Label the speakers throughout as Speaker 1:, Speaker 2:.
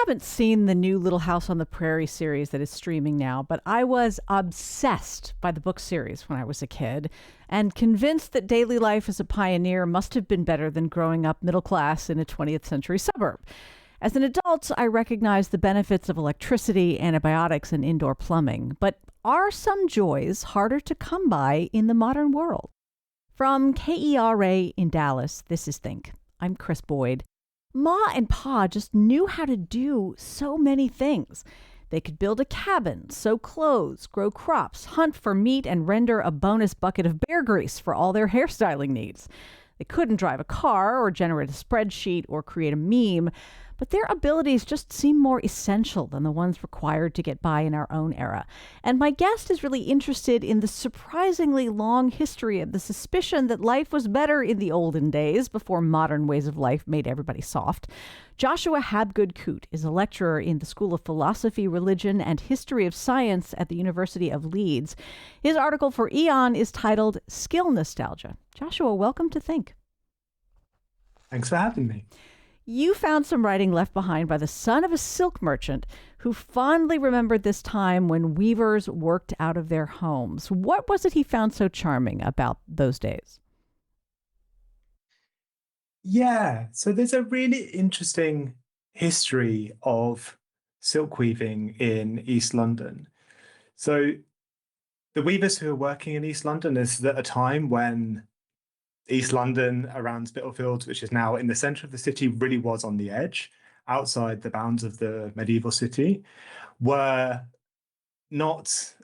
Speaker 1: haven't seen the new Little House on the Prairie series that is streaming now, but I was obsessed by the book series when I was a kid and convinced that daily life as a pioneer must have been better than growing up middle class in a 20th century suburb. As an adult, I recognize the benefits of electricity, antibiotics, and indoor plumbing, but are some joys harder to come by in the modern world? From KERA in Dallas, this is Think. I'm Chris Boyd. Ma and Pa just knew how to do so many things. They could build a cabin, sew clothes, grow crops, hunt for meat, and render a bonus bucket of bear grease for all their hairstyling needs. They couldn't drive a car or generate a spreadsheet or create a meme, but their abilities just seem more essential than the ones required to get by in our own era. And my guest is really interested in the surprisingly long history of the suspicion that life was better in the olden days before modern ways of life made everybody soft. Joshua Habgood Coote is a lecturer in the School of Philosophy, Religion, and History of Science at the University of Leeds. His article for Aeon is titled Skill Nostalgia. Joshua, welcome to Think.
Speaker 2: Thanks for having me.
Speaker 1: You found some writing left behind by the son of a silk merchant who fondly remembered this time when weavers worked out of their homes. What was it he found so charming about those days?
Speaker 2: Yeah, so there's a really interesting history of silk weaving in East London. So the weavers who were working in East London is at a time when East London around Spitalfields, which is now in the centre of the city, really was on the edge, outside the bounds of the medieval city, were not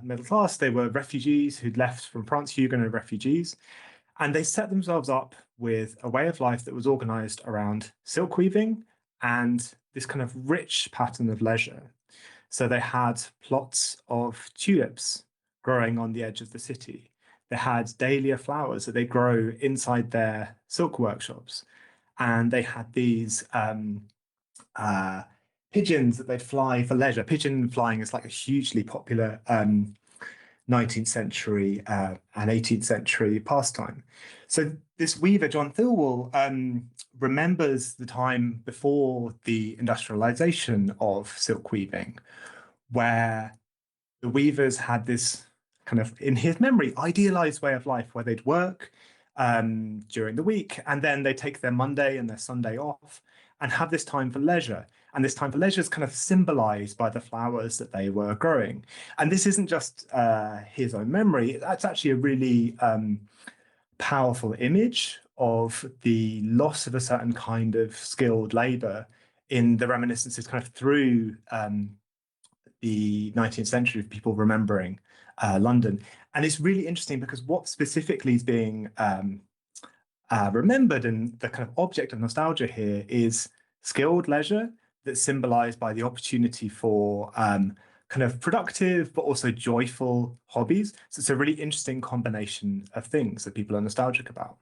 Speaker 2: middle class. They were refugees who'd left from France, Huguenot refugees, and they set themselves up with a way of life that was organised around silk weaving and this kind of rich pattern of leisure. So they had plots of tulips growing on the edge of the city. They had dahlia flowers that they grow inside their silk workshops. And they had these pigeons that they'd fly for leisure. Pigeon flying is like a hugely popular 19th century and 18th century pastime. So this weaver, John Thirlwall, remembers the time before the industrialization of silk weaving, where the weavers had this kind of, in his memory, idealized way of life where they'd work during the week and then they take their Monday and their Sunday off and have this time for leisure. And this time for leisure is kind of symbolized by the flowers that they were growing. And this isn't just his own memory, that's actually a really powerful image of the loss of a certain kind of skilled labor in the reminiscences kind of through the 19th century of people remembering London. And it's really interesting because what specifically is being remembered and the kind of object of nostalgia here is skilled leisure that's symbolized by the opportunity for kind of productive but also joyful hobbies. So it's a really interesting combination of things that people are nostalgic about.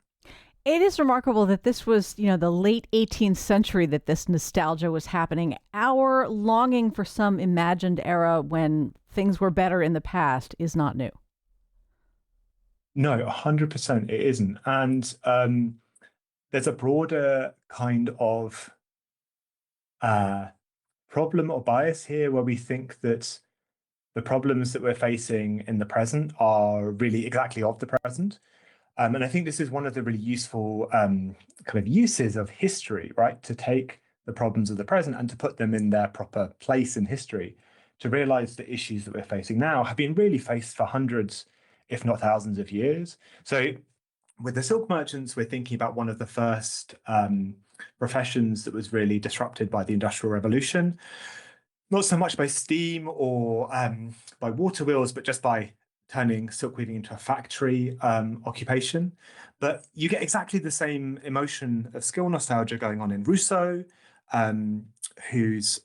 Speaker 1: It is remarkable that this was, the late 18th century that this nostalgia was happening. Our longing for some imagined era when things were better in the past is not new.
Speaker 2: No, 100% it isn't. And there's a broader kind of problem or bias here where we think that the problems that we're facing in the present are really exactly of the present. And I think this is one of the really useful kind of uses of history, right? To take the problems of the present and to put them in their proper place in history, to realize the issues that we're facing now have been really faced for hundreds, if not thousands of years. So with the silk merchants, we're thinking about one of the first professions that was really disrupted by the Industrial Revolution, not so much by steam or by water wheels, but just by turning silk weaving into a factory occupation. But you get exactly the same emotion of skill nostalgia going on in Rousseau, whose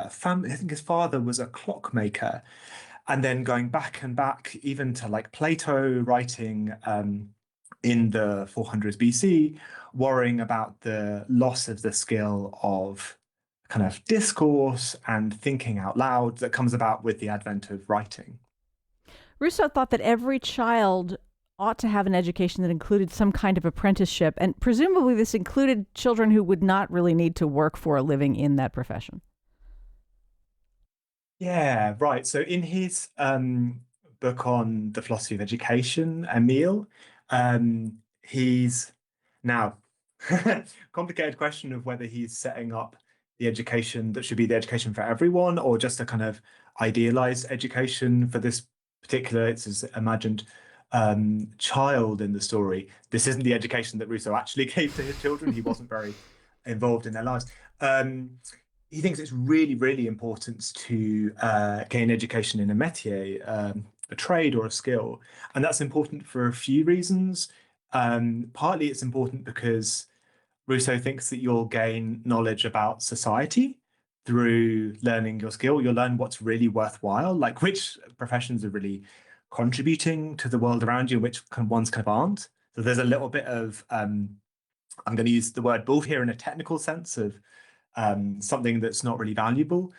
Speaker 2: family, I think his father was a clockmaker, and then going back and back even to like Plato writing in the 400s BC, worrying about the loss of the skill of kind of discourse and thinking out loud that comes about with the advent of writing.
Speaker 1: Rousseau thought that every child ought to have an education that included some kind of apprenticeship. And presumably this included children who would not really need to work for a living in that profession.
Speaker 2: Yeah, right. So in his book on the philosophy of education, Emile, he's now complicated question of whether he's setting up the education that should be the education for everyone or just a kind of idealized education for this particular, it's his imagined child in the story. This isn't the education that Rousseau actually gave to his children. He wasn't very involved in their lives. He thinks it's really, really important to gain education in a métier, a trade or a skill. And that's important for a few reasons. Partly it's important because Rousseau thinks that you'll gain knowledge about society through learning your skill. You'll learn what's really worthwhile, like which professions are really contributing to the world around you, and which ones kind of aren't. So there's a little bit of, I'm going to use the word bull here in a technical sense of something that's not really valuable.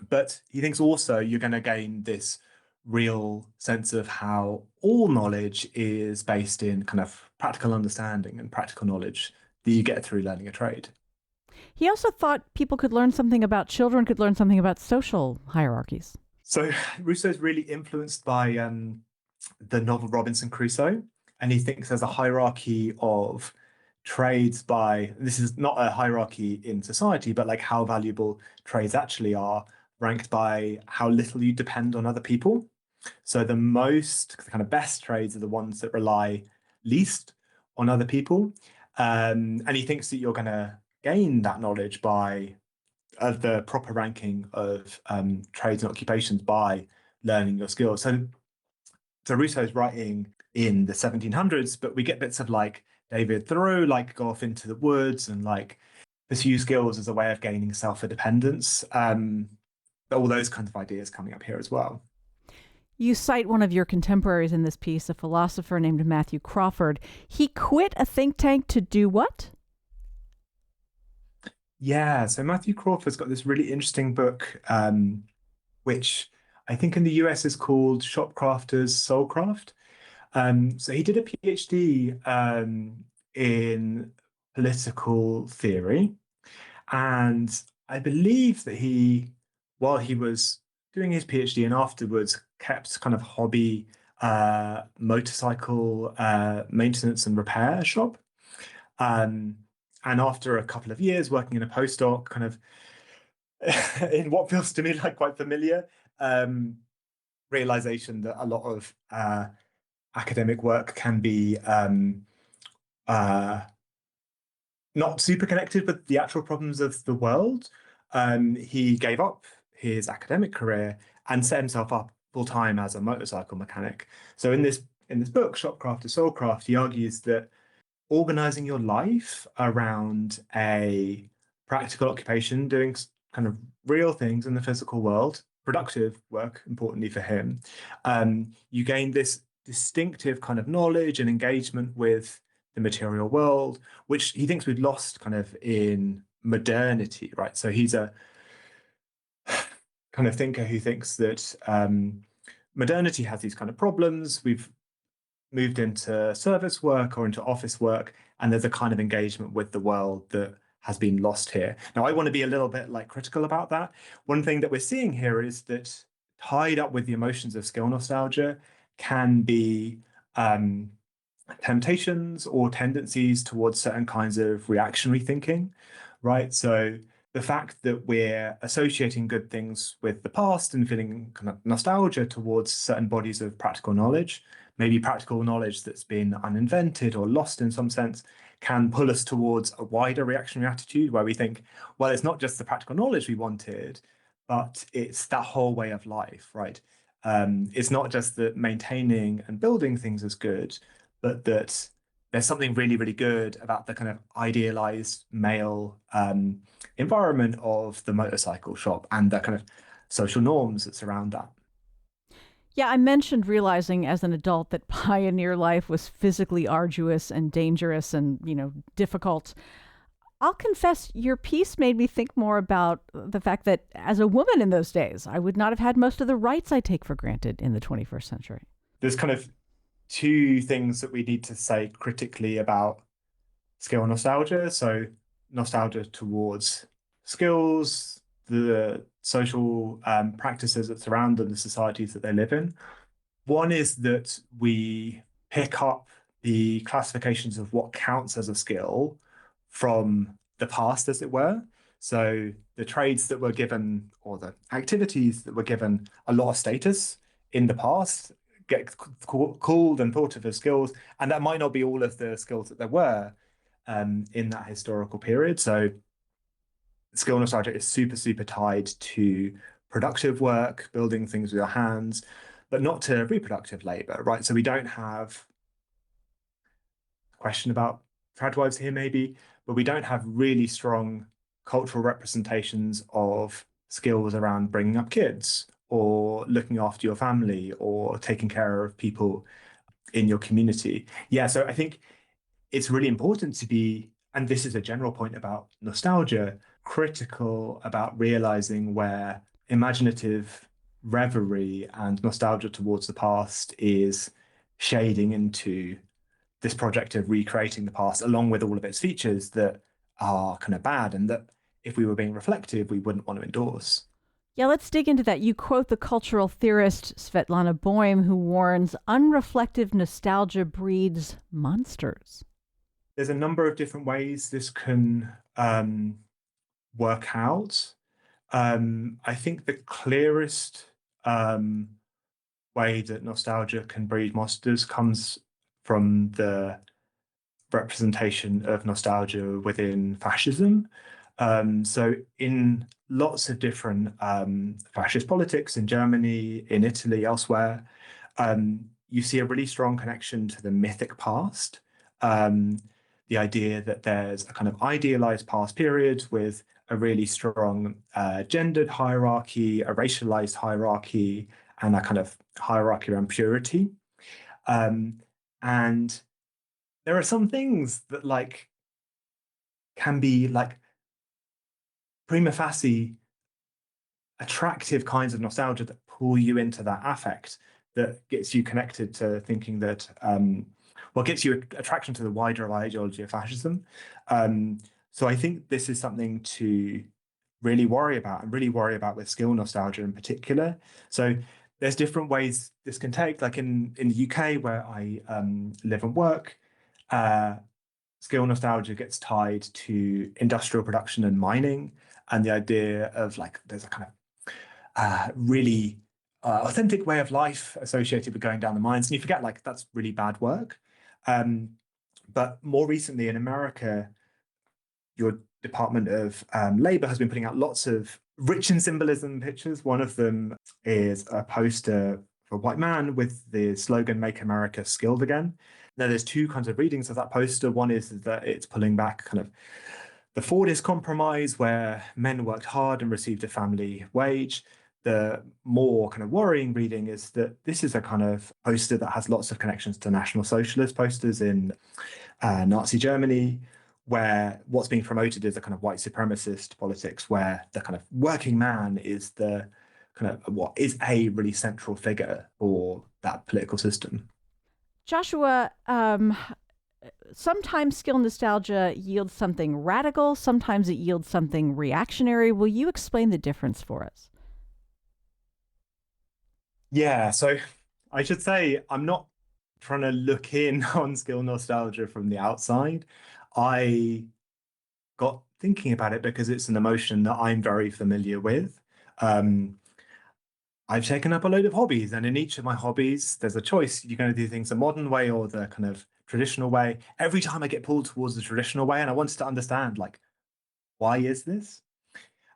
Speaker 2: But he thinks also you're going to gain this real sense of how all knowledge is based in kind of practical understanding and practical knowledge that you get through learning a trade.
Speaker 1: He also thought people could learn something about children, could learn something about social hierarchies.
Speaker 2: So Rousseau's really influenced by the novel Robinson Crusoe, and he thinks there's a hierarchy of trades by, this is not a hierarchy in society, but like how valuable trades actually are, ranked by how little you depend on other people. So the most kind of best trades are the ones that rely least on other people. And he thinks that you're going to gain that knowledge by the proper ranking of trades and occupations by learning your skills. So Rousseau's writing in the 1700s, but we get bits of like David Thoreau, like go off into the woods and like pursue skills as a way of gaining self-independence. All those kinds of ideas coming up here as well.
Speaker 1: You cite one of your contemporaries in this piece, a philosopher named Matthew Crawford. He quit a think tank to do what?
Speaker 2: Yeah, so Matthew Crawford's got this really interesting book, which I think in the US is called Shopcrafters Soulcraft. So he did a PhD in political theory, and I believe that while he was doing his PhD and afterwards, kept kind of hobby motorcycle maintenance and repair shop. And after a couple of years working in a postdoc, kind of in what feels to me like quite familiar realization that a lot of academic work can be not super connected with the actual problems of the world. He gave up his academic career and set himself up full time as a motorcycle mechanic. So in this book, Shopcraft to Soulcraft, he argues that organizing your life around a practical occupation, doing kind of real things in the physical world, productive work, importantly for him, you gain this distinctive kind of knowledge and engagement with the material world, which he thinks we've lost kind of in modernity, right? So he's a kind of thinker who thinks that modernity has these kind of problems. We've moved into service work or into office work, and there's a kind of engagement with the world that has been lost here. Now, I want to be a little bit like critical about that. One thing that we're seeing here is that tied up with the emotions of skill nostalgia can be temptations or tendencies towards certain kinds of reactionary thinking, right? So the fact that we're associating good things with the past and feeling kind of nostalgia towards certain bodies of practical knowledge, maybe practical knowledge that's been uninvented or lost in some sense, can pull us towards a wider reactionary attitude where we think, well, it's not just the practical knowledge we wanted, but it's that whole way of life, right? It's not just that maintaining and building things is good, but that there's something really, really good about the kind of idealized male environment of the motorcycle shop and the kind of social norms that surround that.
Speaker 1: Yeah, I mentioned realizing as an adult that pioneer life was physically arduous and dangerous and, difficult. I'll confess your piece made me think more about the fact that as a woman in those days, I would not have had most of the rights I take for granted in the 21st century.
Speaker 2: There's kind of two things that we need to say critically about skill nostalgia. So nostalgia towards skills, the social practices that surround them, the societies that they live in. One is that we pick up the classifications of what counts as a skill from the past, as it were. So the trades that were given or the activities that were given a lot of status in the past get called and thought of as skills, and that might not be all of the skills that there were in that historical period. So skill nostalgia is super, super tied to productive work, building things with your hands, but not to reproductive labor, right? So we don't have a question about tradwives here, maybe, but we don't have really strong cultural representations of skills around bringing up kids or looking after your family or taking care of people in your community. Yeah, so I think it's really important to be, and this is a general point about nostalgia, critical about realizing where imaginative reverie and nostalgia towards the past is shading into this project of recreating the past, along with all of its features that are kind of bad and that if we were being reflective, we wouldn't want to endorse.
Speaker 1: Yeah, let's dig into that. You quote the cultural theorist Svetlana Boym, who warns unreflective nostalgia breeds monsters.
Speaker 2: There's a number of different ways this can work out. I think the clearest um, way that nostalgia can breed monsters comes from the representation of nostalgia within fascism. So, in lots of different fascist politics in Germany, in Italy, elsewhere, you see a really strong connection to the mythic past. Um, the idea that there's a kind of idealized past period with a really strong gendered hierarchy, a racialized hierarchy, and a kind of hierarchy around purity. Um, and there are some things that like can be like prima facie attractive kinds of nostalgia that pull you into that affect that gets you connected to thinking that well gets you attraction to the wider ideology of fascism. So I think this is something to really worry about and really worry about with skill nostalgia in particular. So there's different ways this can take, like in the UK where I live and work. Uh, skill nostalgia gets tied to industrial production and mining, and the idea of like there's a kind of really authentic way of life associated with going down the mines, and you forget like that's really bad work. Um, but more recently in America, your Department of Labor has been putting out lots of rich in symbolism pictures. One of them is a poster for a white man with the slogan "Make America Skilled Again." Now, there's two kinds of readings of that poster. One is that it's pulling back kind of the Fordist compromise, where men worked hard and received a family wage. The more kind of worrying reading is that this is a kind of poster that has lots of connections to National Socialist posters in Nazi Germany, where what's being promoted is a kind of white supremacist politics, where the kind of working man is the kind of what is a really central figure for that political system.
Speaker 1: Joshua, sometimes skill nostalgia yields something radical, sometimes it yields something reactionary. Will you explain the difference for us?
Speaker 2: Yeah, so I should say I'm not trying to look in on skill nostalgia from the outside. I got thinking about it because it's an emotion that I'm very familiar with. Um, I've taken up a load of hobbies, and in each of my hobbies, there's a choice. You're going to do things the modern way or the kind of traditional way. Every time I get pulled towards the traditional way, and I wanted to understand, like, why is this?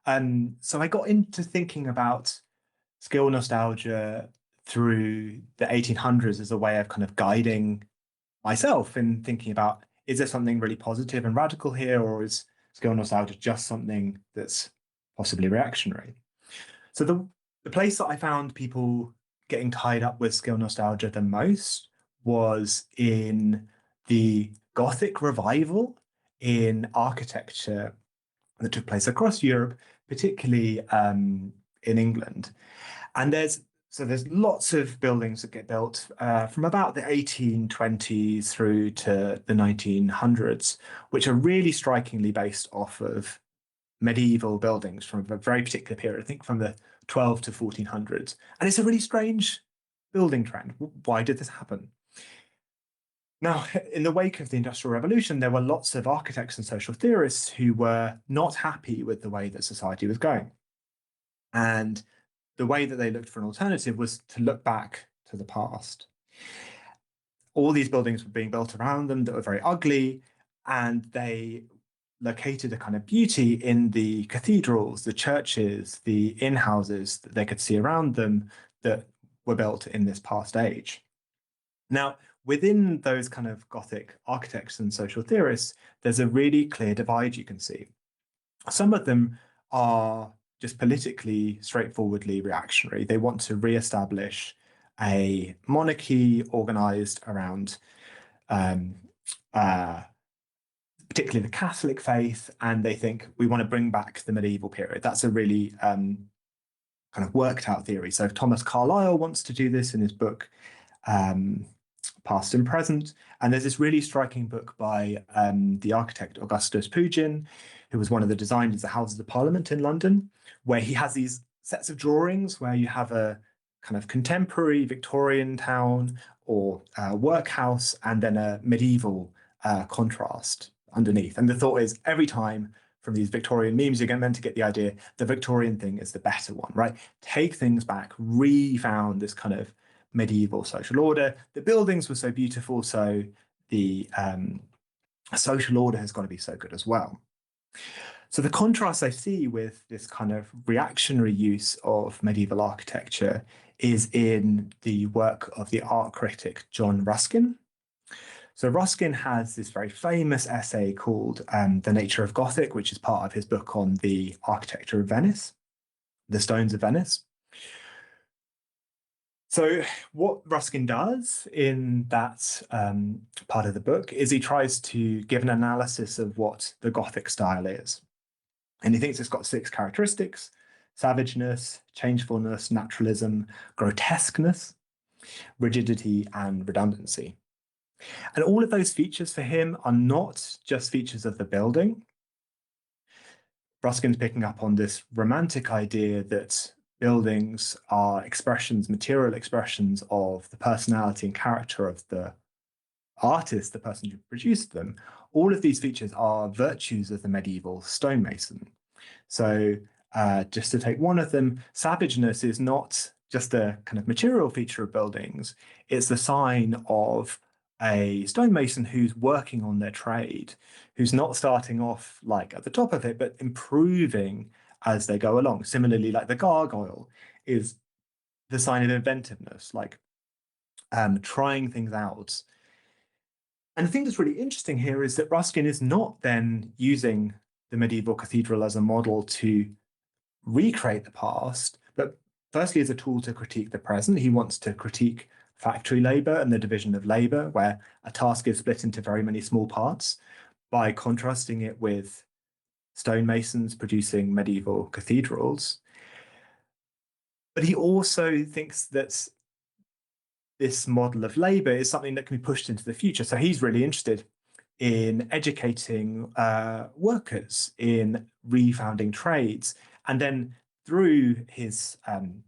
Speaker 2: So I got into thinking about skill nostalgia through the 1800s as a way of kind of guiding myself in thinking about, is there something really positive and radical here, or is skill nostalgia just something that's possibly reactionary? So the place that I found people getting tied up with skill nostalgia the most was in the Gothic revival in architecture that took place across Europe, particularly in England. And there's So there's lots of buildings that get built from about the 1820s through to the 1900s, which are really strikingly based off of medieval buildings from a very particular period, I think from the 12 to 1400s. And it's a really strange building trend. Why did this happen? Now, in the wake of the Industrial Revolution, there were lots of architects and social theorists who were not happy with the way that society was going. And the way that they looked for an alternative was to look back to the past. All these buildings were being built around them that were very ugly, and they located a kind of beauty in the cathedrals, the churches, the inn houses that they could see around them that were built in this past age. Now, within those kind of Gothic architects and social theorists, there's a really clear divide you can see. Some of them are just politically, straightforwardly reactionary. They want to re-establish a monarchy organized around particularly the Catholic faith, and they think we want to bring back the medieval period. That's a really kind of worked out theory. So Thomas Carlyle wants to do this in his book, Past and Present. And there's this really striking book by the architect Augustus Pugin, who was one of the designers of the Houses of Parliament in London, where he has these sets of drawings where you have a kind of contemporary Victorian town or workhouse and then a medieval contrast underneath. And the thought is every time from these Victorian memes, you're meant to get the idea the Victorian thing is the better one, right? Take things back, refound this kind of medieval social order. The buildings were so beautiful, so the social order has got to be so good as well. So the contrast I see with this kind of reactionary use of medieval architecture is in the work of the art critic John Ruskin. So Ruskin has this very famous essay called The Nature of Gothic, which is part of his book on the architecture of Venice, the stones of Venice. So what Ruskin does in that part of the book is he tries to give an analysis of what the Gothic style is. And he thinks it's got 6 characteristics: savageness, changefulness, naturalism, grotesqueness, rigidity, and redundancy. And all of those features for him are not just features of the building. Ruskin's picking up on this romantic idea that buildings are expressions, material expressions of the personality and character of the artist, the person who produced them. All of these features are virtues of the medieval stonemason. So just to take one of them, savageness is not just a kind of material feature of buildings. It's the sign of a stonemason who's working on their trade, who's not starting off like at the top of it, but improving as they go along. Similarly, like the gargoyle is the sign of inventiveness, like trying things out. And the thing that's really interesting here is that Ruskin is not then using the medieval cathedral as a model to recreate the past, but firstly as a tool to critique the present. He wants to critique factory labor and the division of labor, where a task is split into very many small parts, by contrasting it with stonemasons producing medieval cathedrals. But he also thinks that this model of labor is something that can be pushed into the future. So he's really interested in educating workers, in refounding trades, and then through his kind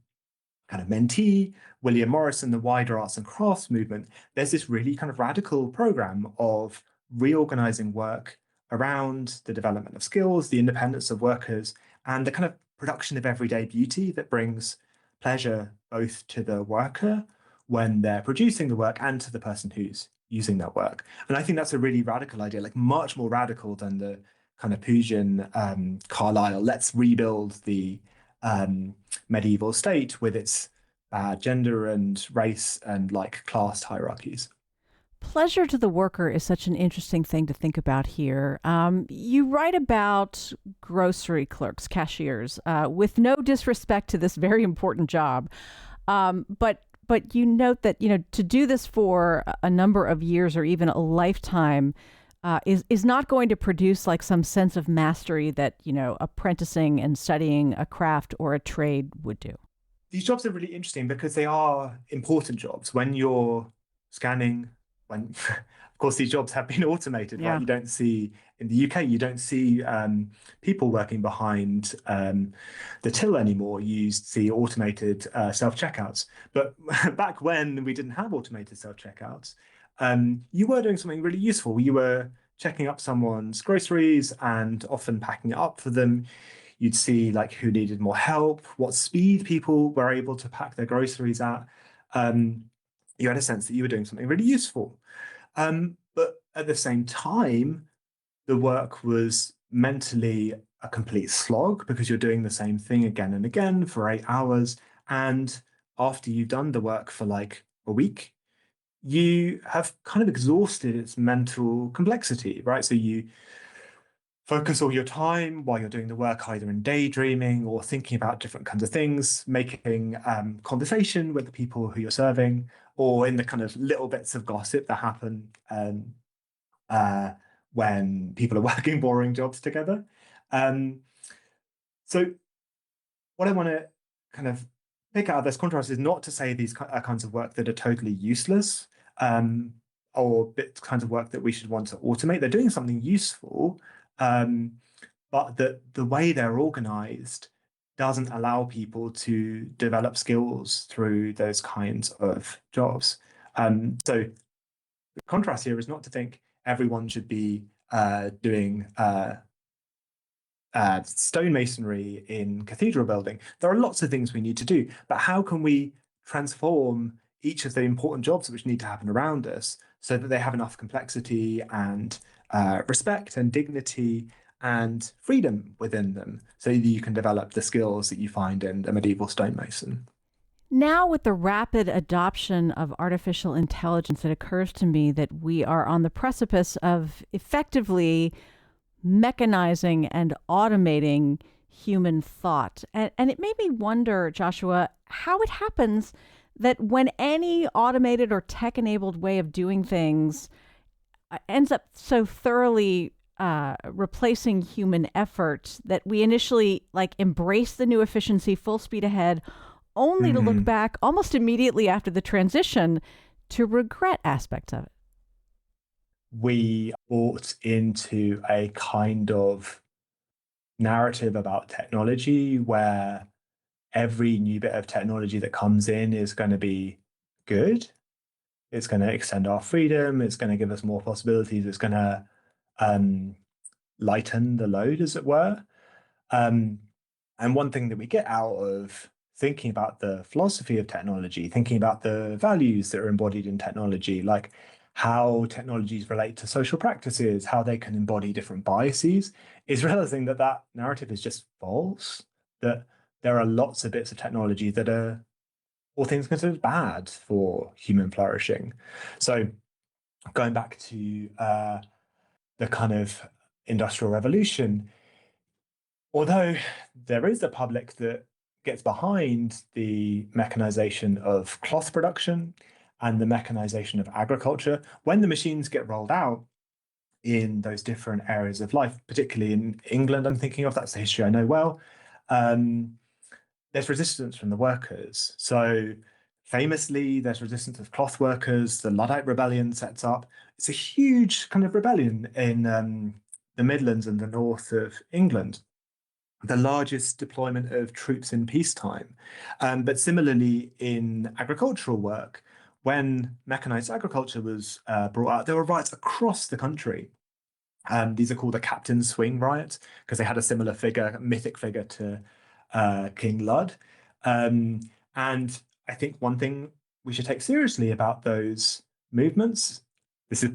Speaker 2: of mentee, William Morris, and the wider arts and crafts movement, there's this really kind of radical program of reorganizing work around the development of skills, the independence of workers, and the kind of production of everyday beauty that brings pleasure both to the worker when they're producing the work and to the person who's using that work. And I think that's a really radical idea, like much more radical than the kind of Pugin, Carlyle, let's rebuild the medieval state with its gender and race and like class hierarchies.
Speaker 1: Pleasure to the worker is such an interesting thing to think about here. You write about grocery clerks, cashiers, with no disrespect to this very important job, but you note that to do this for a number of years or even a lifetime is not going to produce like some sense of mastery that apprenticing and studying a craft or a trade would do.
Speaker 2: these jobs are really interesting because they are important jobs. When you're scanning, when of course these jobs have been automated, right?
Speaker 1: Yeah.
Speaker 2: You don't see in the UK, you don't see people working behind the till anymore. You see automated self-checkouts. But back when we didn't have automated self-checkouts, you were doing something really useful. You were checking up someone's groceries and often packing it up for them. You'd see like who needed more help, what speed people were able to pack their groceries at. Um, you had a sense that you were doing something really useful. But at the same time, the work was mentally a complete slog because you're doing the same thing again and again for 8 hours. And after you've done the work for like a week, you have kind of exhausted its mental complexity, right? So you focus all your time while you're doing the work either in daydreaming or thinking about different kinds of things, making conversation with the people who you're serving, or in the kind of little bits of gossip that happen uh, when people are working boring jobs together. Um, so what I want to kind of pick out of this contrast is not to say these are kinds of work that are totally useless, um, or kinds of work that we should want to automate. They're doing something useful, um, but the way they're organized doesn't allow people to develop skills through those kinds of jobs. So the contrast here is not to think everyone should be doing stonemasonry in cathedral building. There are lots of things we need to do, but how can we transform each of the important jobs which need to happen around us so that they have enough complexity and respect and dignity and freedom within them so that you can develop the skills that you find in a medieval stonemason?
Speaker 1: Now, with the rapid adoption of artificial intelligence, it occurs to me that we are on the precipice of effectively mechanizing and automating human thought. And it made me wonder, Joshua, how it happens that when any automated or tech enabled way of doing things ends up so thoroughly replacing human effort that we initially like embrace the new efficiency full speed ahead, only to look
Speaker 2: Mhm.
Speaker 1: back almost immediately after the transition to regret aspects of it.
Speaker 2: We bought into a kind of narrative about technology where every new bit of technology that comes in is going to be good. It's going to extend our freedom. It's going to give us more possibilities. It's going to um, lighten the load, as it were. Um, and one thing that we get out of thinking about the philosophy of technology, thinking about the values that are embodied in technology, like how technologies relate to social practices, how they can embody different biases, is realizing that that narrative is just false, that there are lots of bits of technology that are, all things considered, bad for human flourishing. So going back to the kind of industrial revolution, although there is a public that gets behind the mechanization of cloth production and the mechanization of agriculture, when the machines get rolled out in those different areas of life, particularly in England, I'm thinking of, that's the history I know well, um, there's resistance from the workers. So famously, there's resistance of cloth workers. The Luddite Rebellion sets up. It's a huge kind of rebellion in the Midlands and the north of England, the largest deployment of troops in peacetime. But similarly, in agricultural work, when mechanized agriculture was brought out, there were riots across the country. These are called the Captain's Swing riots because they had a similar figure, mythic figure to King Lud. Um, and I think one thing we should take seriously about those movements, this is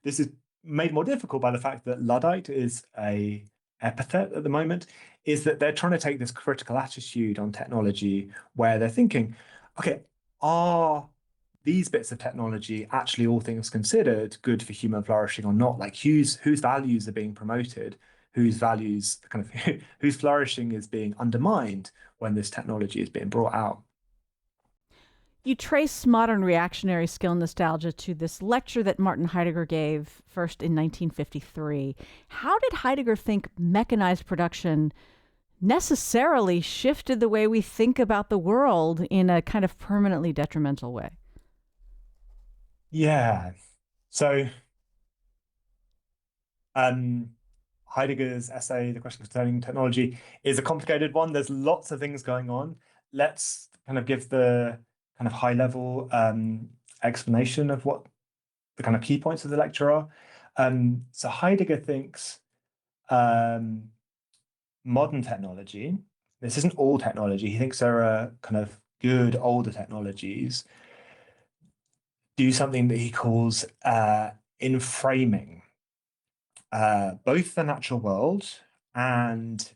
Speaker 2: this is made more difficult by the fact that Luddite is a epithet at the moment, is that they're trying to take this critical attitude on technology where they're thinking, okay, are these bits of technology actually, all things considered, good for human flourishing or not? Like whose values are being promoted, whose values kind of whose flourishing is being undermined when this technology is being brought out.
Speaker 1: You trace modern reactionary skill nostalgia to this lecture that Martin Heidegger gave first in 1953. How did Heidegger think mechanized production necessarily shifted the way we think about the world in a kind of permanently detrimental way.
Speaker 2: Yeah. So um, Heidegger's essay, The Question Concerning Technology, is a complicated one. There's lots of things going on. Let's kind of give the kind of high level explanation of what the kind of key points of the lecture are. So Heidegger thinks um, modern technology, this isn't all technology, he thinks there are kind of good older technologies, do something that he calls inframing both the natural world and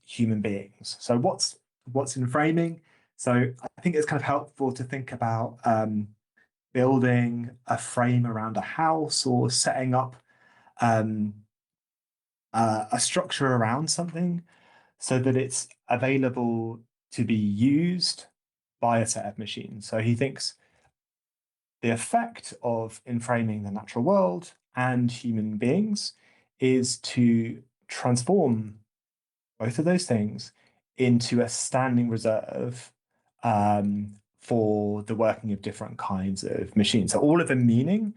Speaker 2: human beings. So what's inframing? So I think it's kind of helpful to think about building a frame around a house or setting up um, a structure around something so that it's available to be used by a set of machines. So he thinks the effect of inframing the natural world and human beings is to transform both of those things into a standing reserve for the working of different kinds of machines. So all of the meaning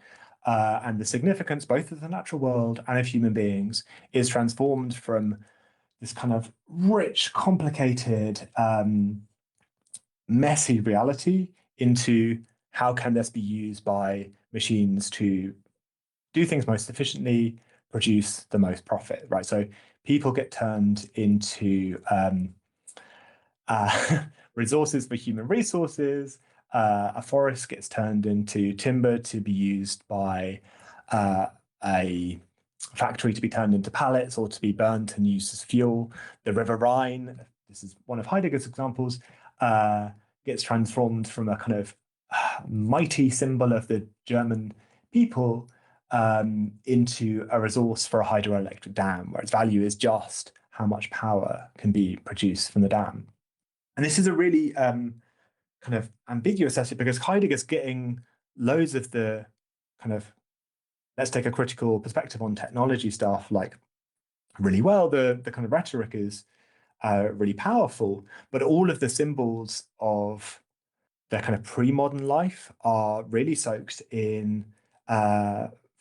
Speaker 2: and the significance, both of the natural world and of human beings, is transformed from this kind of rich, complicated, messy reality into how can this be used by machines to do things most efficiently, produce the most profit, right? So people get turned into resources for human resources. A forest gets turned into timber to be used by a factory to be turned into pallets or to be burnt and used as fuel. The River Rhine, this is one of Heidegger's examples, gets transformed from a kind of mighty symbol of the German people into a resource for a hydroelectric dam, where its value is just how much power can be produced from the dam. And this is a really kind of ambiguous essay because Heidegger's getting loads of the kind of let's take a critical perspective on technology stuff like really well. The kind of rhetoric is really powerful, but all of the symbols of their kind of pre-modern life are really soaked in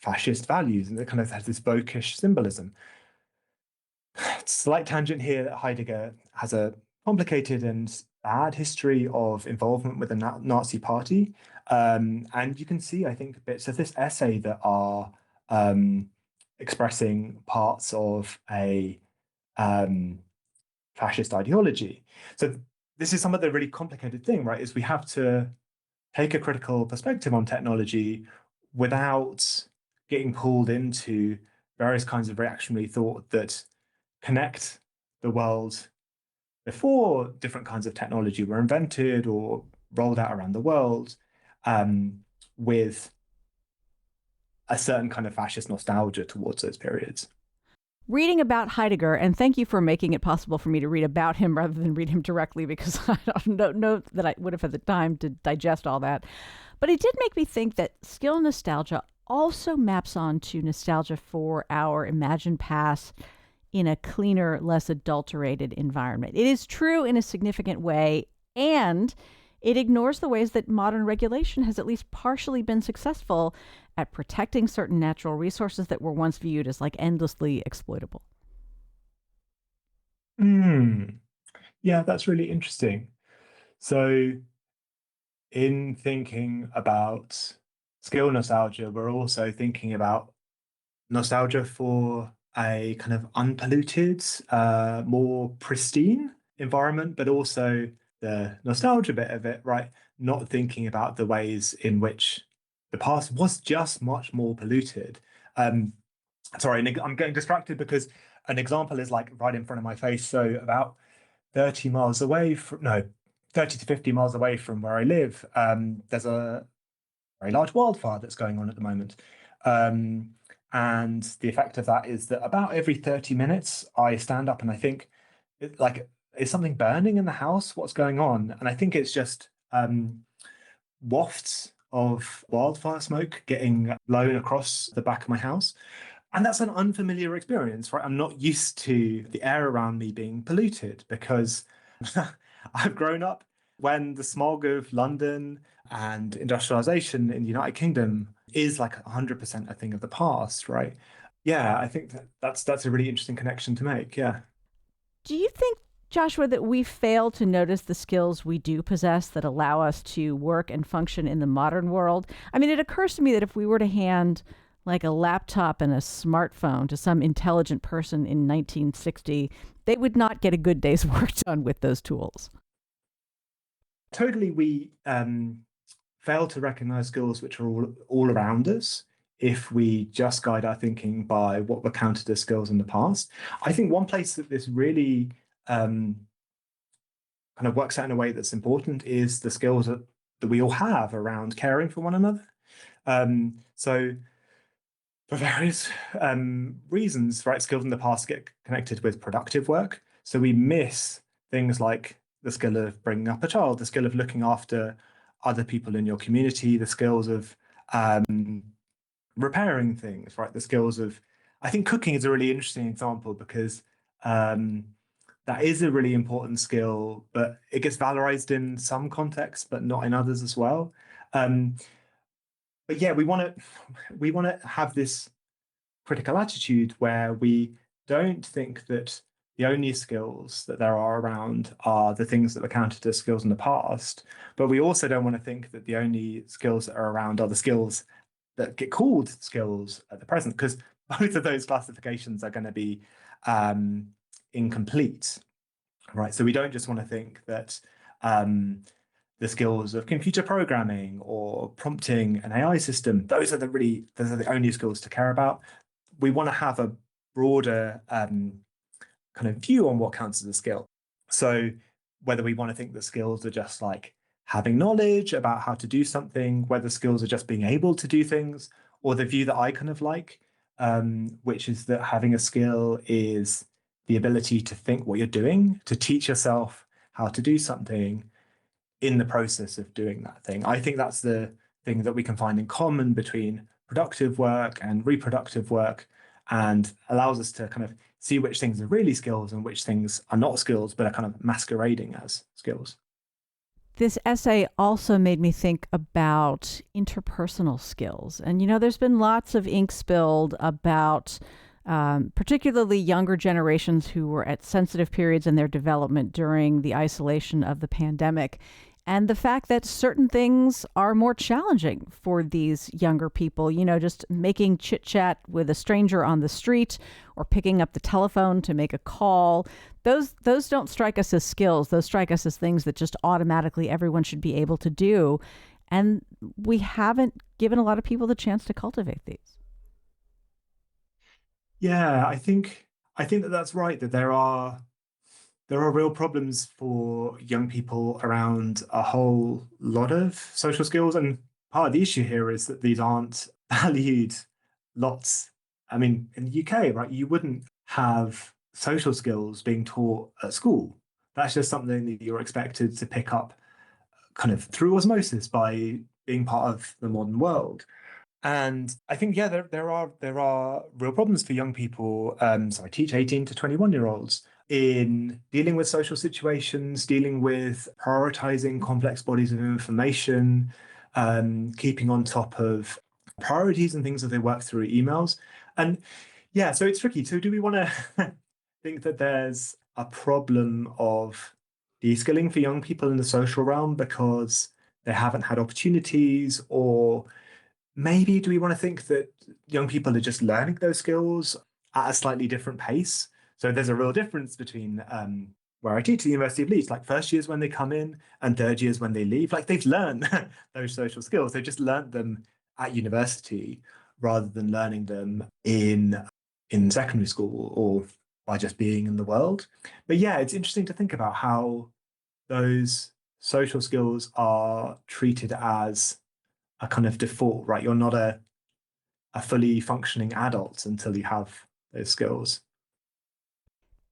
Speaker 2: fascist values, and it kind of has this Völkisch symbolism. Slight tangent here that Heidegger has a complicated and bad history of involvement with the Nazi Party. And you can see, I think, bits of this essay that are expressing parts of a fascist ideology. So this is some of the really complicated thing, right? Is we have to take a critical perspective on technology without getting pulled into various kinds of reactionary thought that connect the world before different kinds of technology were invented or rolled out around the world with a certain kind of fascist nostalgia towards those periods.
Speaker 1: Reading about Heidegger, and thank you for making it possible for me to read about him rather than read him directly because I don't know that I would have had the time to digest all that. But it did make me think that skill nostalgia also maps onto nostalgia for our imagined past in a cleaner, less adulterated environment. It is true in a significant way, and it ignores the ways that modern regulation has at least partially been successful at protecting certain natural resources that were once viewed as like endlessly exploitable.
Speaker 2: Yeah, that's really interesting. So, in thinking about skill nostalgia, we're also thinking about nostalgia for a kind of unpolluted, more pristine environment, but also the nostalgia bit of it, right? Not thinking about the ways in which the past was just much more polluted. Sorry, I'm getting distracted because an example is like right in front of my face. So about 30 miles away from, no, 30 to 50 miles away from where I live, there's a very large wildfire that's going on at the moment. And the effect of that is that about every 30 minutes, I stand up and I think, like, is something burning in the house? What's going on? And I think it's just wafts of wildfire smoke getting blown across the back of my house. And that's an unfamiliar experience, right? I'm not used to the air around me being polluted because I've grown up when the smog of London and industrialization in the United Kingdom is like 100% a thing of the past, right? Yeah, I think that's a really interesting connection to make. Yeah.
Speaker 1: Do you think, Joshua, that we fail to notice the skills we do possess that allow us to work and function in the modern world? I mean, it occurs to me that if we were to hand like a laptop and a smartphone to some intelligent person in 1960, they would not get a good day's work done with those tools.
Speaker 2: Totally, we fail to recognize skills which are all around us if we just guide our thinking by what were counted as skills in the past. I think one place that this really kind of works out in a way that's important is the skills that we all have around caring for one another. So for various reasons, right, skills in the past get connected with productive work. So we miss things like the skill of bringing up a child, the skill of looking after other people in your community, the skills of repairing things, right? The skills of, I think cooking is a really interesting example because that is a really important skill, but it gets valorized in some contexts, but not in others as well. Um, but yeah, we want to have this critical attitude where we don't think that the only skills that there are around are the things that were counted as skills in the past, but we also don't want to think that the only skills that are around are the skills that get called skills at the present, because both of those classifications are going to be incomplete, right? So we don't just want to think that the skills of computer programming or prompting an AI system, those are the only skills to care about. We want to have a broader kind of view on what counts as a skill. So whether we want to think that skills are just like having knowledge about how to do something, whether skills are just being able to do things, or the view that I kind of like, which is that having a skill is the ability to think what you're doing, to teach yourself how to do something in the process of doing that thing. I think that's the thing that we can find in common between productive work and reproductive work, and allows us to kind of see which things are really skills and which things are not skills, but are kind of masquerading as skills.
Speaker 1: This essay also made me think about interpersonal skills. And, you know, there's been lots of ink spilled about particularly younger generations who were at sensitive periods in their development during the isolation of the pandemic. And the fact that certain things are more challenging for these younger people, you know, just making chit chat with a stranger on the street or picking up the telephone to make a call. Those don't strike us as skills. Those strike us as things that just automatically everyone should be able to do. And we haven't given a lot of people the chance to cultivate these.
Speaker 2: Yeah, I think that that's right, that there are real problems for young people around a whole lot of social skills. And part of the issue here is that these aren't valued lots. I mean, in the UK, right, you wouldn't have social skills being taught at school. That's just something that you're expected to pick up kind of through osmosis by being part of the modern world. And I think, yeah, there are real problems for young people. So I teach 18 to 21-year-olds in dealing with social situations, dealing with prioritizing complex bodies of information, keeping on top of priorities and things as they work through emails. And yeah, so it's tricky. So do we want to think that there's a problem of de-skilling for young people in the social realm because they haven't had opportunities, or maybe do we want to think that young people are just learning those skills at a slightly different pace? So there's a real difference between where I teach at the University of Leeds, like first years when they come in and third years when they leave. Like they've learned those social skills. They've just learned them at university rather than learning them in secondary school or by just being in the world. But yeah, it's interesting to think about how those social skills are treated as a kind of default, right? You're not a fully functioning adult until you have those skills.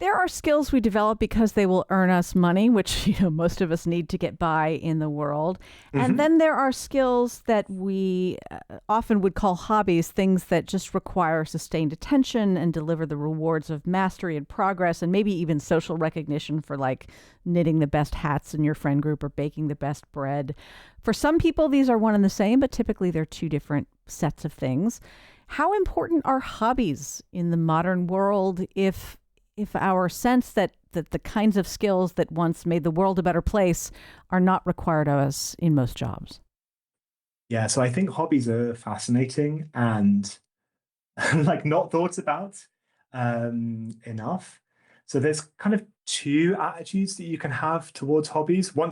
Speaker 1: There are skills we develop because they will earn us money, which most of us need to get by in the world. And
Speaker 2: Hmm.
Speaker 1: then there are skills that we often would call hobbies, things that just require sustained attention and deliver the rewards of mastery and progress, and maybe even social recognition for like knitting the best hats in your friend group or baking the best bread. For some people, these are one and the same, but typically they're two different sets of things. How important are hobbies in the modern world if our sense that the kinds of skills that once made the world a better place are not required of us in most jobs?
Speaker 2: Yeah, so I think hobbies are fascinating and like not thought about enough. So there's kind of two attitudes that you can have towards hobbies. So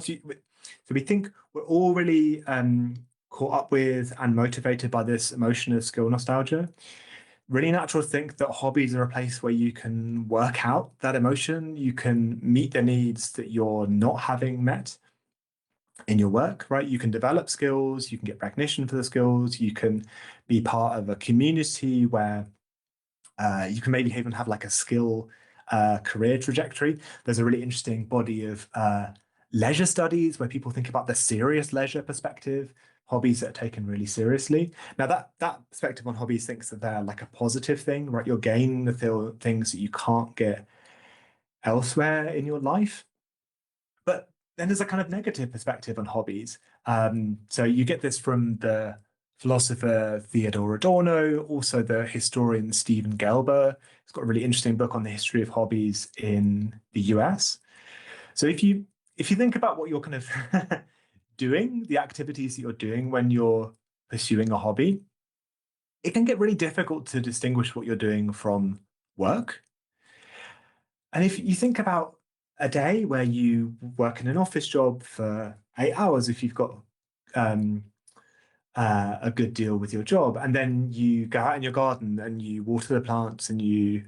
Speaker 2: we think we're all really caught up with and motivated by this emotion of skill nostalgia. Really natural to think that hobbies are a place where you can work out that emotion, you can meet the needs that you're not having met in your work, right? You can develop skills, you can get recognition for the skills, you can be part of a community where you can maybe even have like a skill career trajectory. There's a really interesting body of leisure studies where people think about the serious leisure perspective, hobbies that are taken really seriously. Now that perspective on hobbies thinks that they're like a positive thing, right? You're gaining the things that you can't get elsewhere in your life. But then there's a kind of negative perspective on hobbies. So you get this from the philosopher Theodor Adorno, also the historian Stephen Gelber. He's got a really interesting book on the history of hobbies in the US. So if you think about what you're kind of doing, the activities that you're doing when you're pursuing a hobby, it can get really difficult to distinguish what you're doing from work. And if you think about a day where you work in an office job for 8 hours, if you've got um, a good deal with your job, and then you go out in your garden and you water the plants and you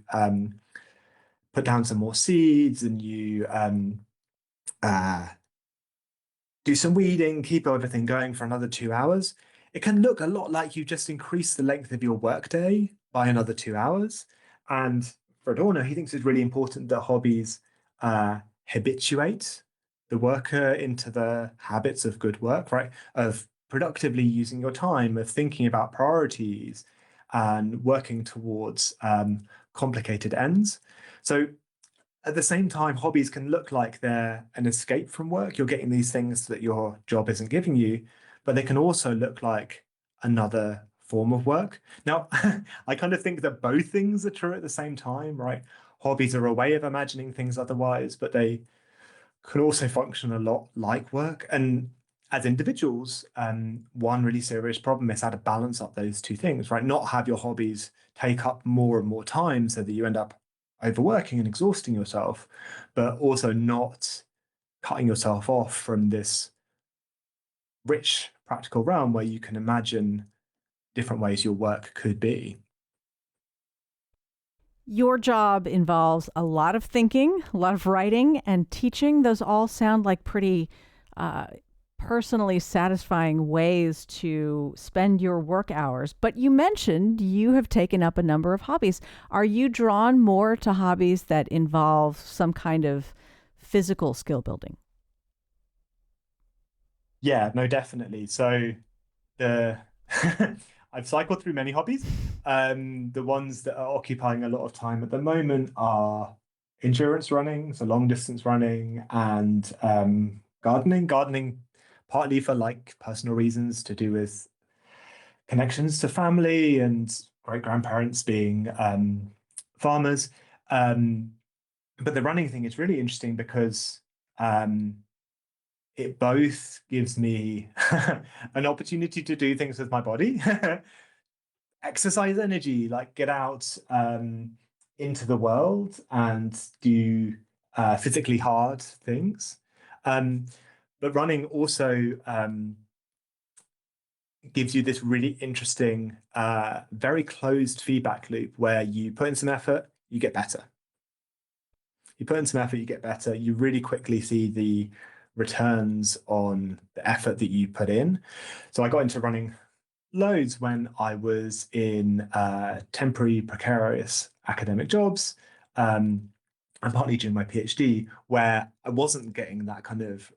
Speaker 2: put down some more seeds and you uh, do some weeding, keep everything going for another 2 hours, it can look a lot like you just increase the length of your workday by another 2 hours. And for Adorno, he thinks it's really important that hobbies habituate the worker into the habits of good work, right? Of productively using your time, of thinking about priorities and working towards complicated ends. So at the same time, hobbies can look like they're an escape from work. You're getting these things that your job isn't giving you, but they can also look like another form of work. Now, I kind of think that both things are true at the same time, right? Hobbies are a way of imagining things otherwise, but they can also function a lot like work. And as individuals, one really serious problem is how to balance up those two things, right? Not have your hobbies take up more and more time so that you end up overworking and exhausting yourself, but also not cutting yourself off from this rich practical realm where you can imagine different ways your work could be.
Speaker 1: Your job involves a lot of thinking, a lot of writing, and teaching. Those all sound like pretty uh, personally satisfying ways to spend your work hours. But you mentioned you have taken up a number of hobbies. Are you drawn more to hobbies that involve some kind of physical skill building?
Speaker 2: Yeah, no, definitely. So the I've cycled through many hobbies. The ones that are occupying a lot of time at the moment are endurance running, so long distance running, and gardening. Gardening partly for like personal reasons to do with connections to family and great grandparents being farmers. Um, but the running thing is really interesting because um, it both gives me an opportunity to do things with my body, exercise energy, like get out into the world and do physically hard things. Um, but running also gives you this really interesting, very closed feedback loop where you put in some effort, you get better. You put in some effort, you get better. You really quickly see the returns on the effort that you put in. So I got into running loads when I was in temporary, precarious academic jobs. Um, and partly during my PhD, where I wasn't getting that kind of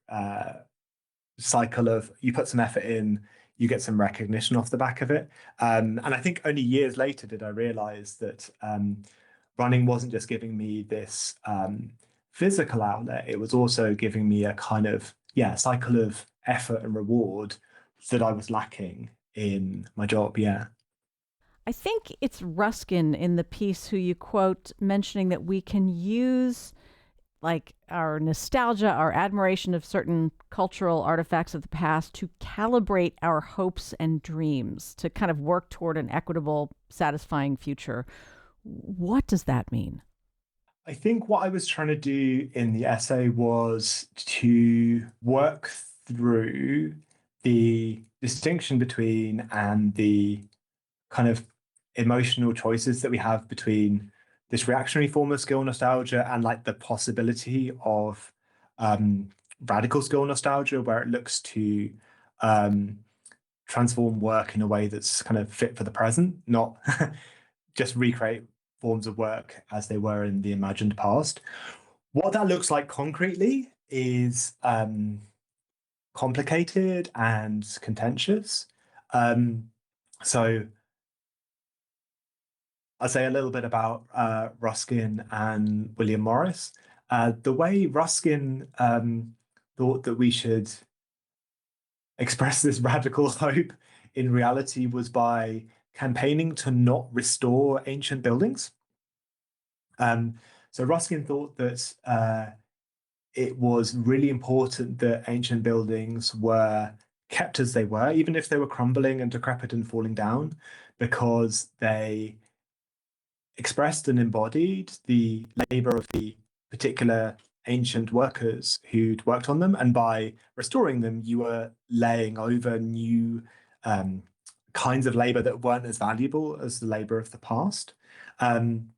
Speaker 2: cycle of you put some effort in, you get some recognition off the back of it. And I think only years later did I realize that running wasn't just giving me this physical outlet, it was also giving me a kind of, cycle of effort and reward that I was lacking in my job. Yeah.
Speaker 1: I think it's Ruskin in the piece who you quote mentioning that we can use like our nostalgia, our admiration of certain cultural artifacts of the past to calibrate our hopes and dreams to kind of work toward an equitable, satisfying future. What does that mean?
Speaker 2: I think what I was trying to do in the essay was to work through the distinction between and the kind of emotional choices that we have between this reactionary form of skill nostalgia and like the possibility of radical skill nostalgia, where it looks to um, transform work in a way that's kind of fit for the present, not just recreate forms of work as they were in the imagined past. What that looks like concretely is complicated and contentious. So I'll say a little bit about Ruskin and William Morris. The way Ruskin thought that we should express this radical hope in reality was by campaigning to not restore ancient buildings. So Ruskin thought that it was really important that ancient buildings were kept as they were, even if they were crumbling and decrepit and falling down, because they expressed and embodied the labor of the particular ancient workers who'd worked on them. And by restoring them, you were laying over new kinds of labor that weren't as valuable as the labor of the past. And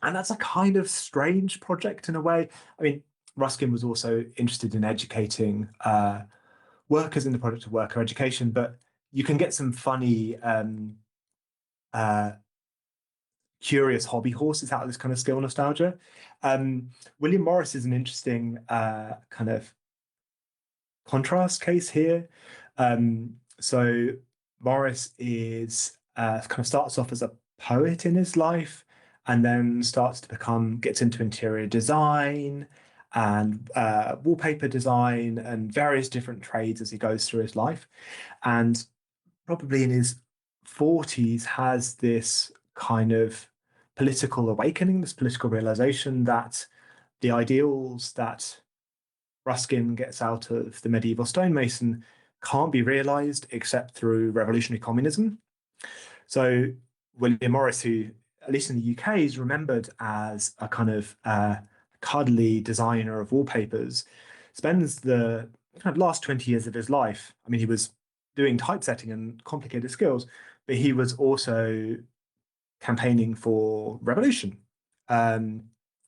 Speaker 2: that's a kind of strange project in a way. I mean, Ruskin was also interested in educating workers in the project of worker education, but you can get some funny curious hobby horses out of this kind of skill nostalgia. William Morris is an interesting kind of contrast case here. So Morris is kind of starts off as a poet in his life and then starts to gets into interior design and wallpaper design and various different trades as he goes through his life. And probably in his 40s has this kind of political awakening, this political realization that the ideals that Ruskin gets out of the medieval stonemason can't be realized except through revolutionary communism. So William Morris, who at least in the UK is remembered as a kind of cuddly designer of wallpapers, spends the kind of last 20 years of his life. I mean, he was doing typesetting and complicated skills, but he was also campaigning for revolution,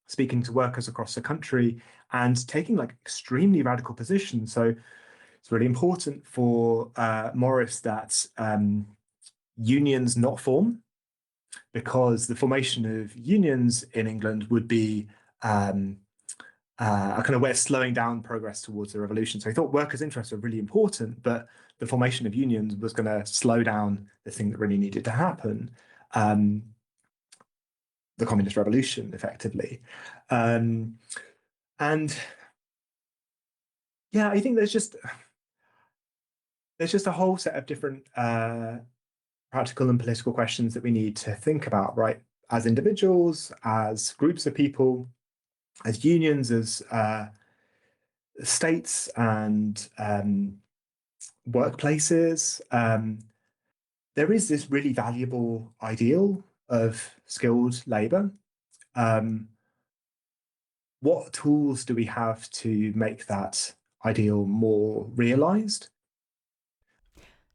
Speaker 2: speaking to workers across the country and taking like extremely radical positions. So it's really important for Morris that unions not form, because the formation of unions in England would be a kind of way of slowing down progress towards the revolution. So he thought workers' interests were really important, but the formation of unions was going to slow down the thing that really needed to happen. The communist revolution, effectively. And yeah, I think there's just a whole set of different practical and political questions that we need to think about, right? As individuals, as groups of people, as unions, as states and workplaces. There is this really valuable ideal of skilled labor. What tools do we have to make that ideal more realized?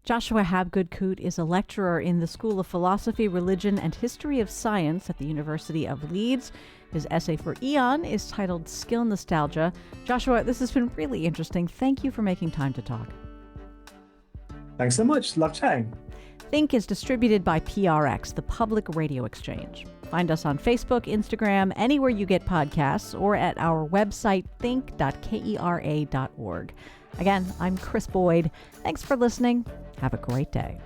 Speaker 1: Joshua Habgood-Koot is a lecturer in the School of Philosophy, Religion, and History of Science at the University of Leeds. His essay for Aeon is titled Skill Nostalgia. Joshua, this has been really interesting. Thank you for making time to talk.
Speaker 2: Thanks so much. Love chatting.
Speaker 1: Think is distributed by PRX, the Public Radio Exchange. Find us on Facebook, Instagram, anywhere you get podcasts, or at our website, think.kera.org. Again, I'm Chris Boyd. Thanks for listening. Have a great day.